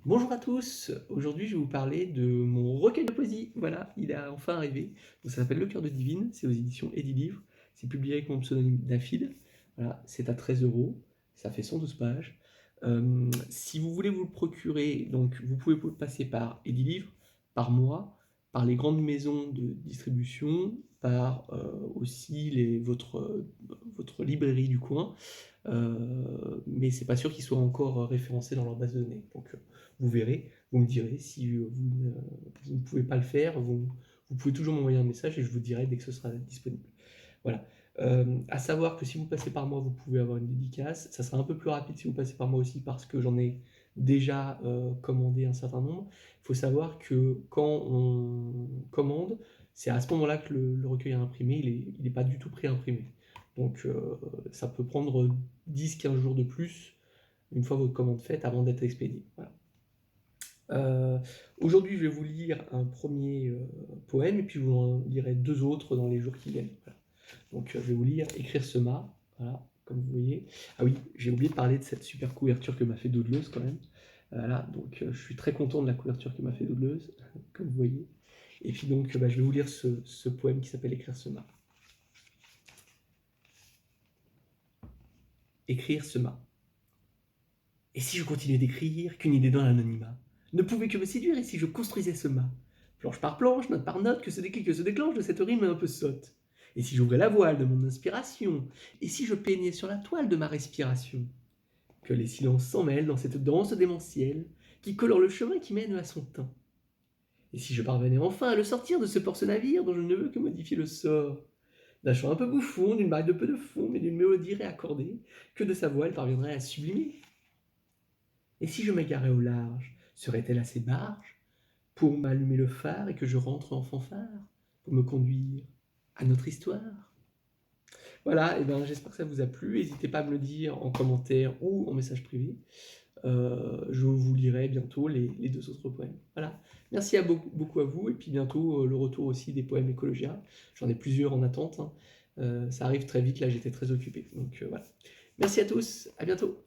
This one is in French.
Bonjour à tous, aujourd'hui je vais vous parler de mon recueil de poésie. Voilà, il est enfin arrivé. Donc, ça s'appelle Le Cœur de Divine, c'est aux éditions Edilivre. C'est publié avec mon pseudonyme Daphid. Voilà, c'est à 13 €, ça fait 112 pages. Si vous voulez vous le procurer, donc vous pouvez vous le passer par Edilivre, par moi, par les grandes maisons de distribution, par aussi votre librairie du coin. Mais c'est pas sûr qu'ils soient encore référencés dans leur base de données. Donc vous verrez, vous me direz si vous ne pouvez pas le faire, vous pouvez toujours m'envoyer un message et je vous dirai dès que ce sera disponible. Voilà. À savoir que si vous passez par moi, vous pouvez avoir une dédicace. Ça sera un peu plus rapide si vous passez par moi aussi parce que j'en ai déjà commandé un certain nombre. Il faut savoir que quand on commande, c'est à ce moment-là que le recueil est imprimé, il est pas du tout pré-imprimé. Donc ça peut prendre 10-15 jours de plus, une fois votre commande faite, avant d'être expédié. Voilà. Aujourd'hui, je vais vous lire un premier poème, et puis je vous en lirai deux autres dans les jours qui viennent. Voilà. Donc je vais vous lire Écrire ce mât, voilà, comme vous voyez. Ah oui, j'ai oublié de parler de cette super couverture que m'a fait Doudeleuse quand même. Voilà, donc je suis très content de la couverture que m'a fait Doudeleuse, comme vous voyez. Et puis donc je vais vous lire ce poème qui s'appelle Écrire ce mât. Écrire ce mât. Et si je continuais d'écrire, qu'une idée dans l'anonymat ne pouvait que me séduire, et si je construisais ce mât, planche par planche, note par note, que ce déclic se déclenche de cette rime un peu sotte. Et si j'ouvrais la voile de mon inspiration, et si je peignais sur la toile de ma respiration, que les silences s'en mêlent dans cette danse démentielle qui colore le chemin qui mène à son temps. Et si je parvenais enfin à le sortir de ce porce-navire dont je ne veux que modifier le sort, d'un chant un peu bouffon, d'une bague de peu de fond, mais d'une mélodie réaccordée, que de sa voix elle parviendrait à sublimer. Et si je m'égarais au large, serait-elle assez barge pour m'allumer le phare et que je rentre en fanfare pour me conduire à notre histoire? Voilà, et ben j'espère que ça vous a plu. N'hésitez pas à me le dire en commentaire ou en message privé. Je vous lirai bientôt les deux autres poèmes. Voilà. Merci beaucoup à vous, et puis bientôt le retour aussi des poèmes Écologia. J'en ai plusieurs en attente, hein. Ça arrive très vite, là j'étais très occupé. Donc voilà. Merci à tous, à bientôt.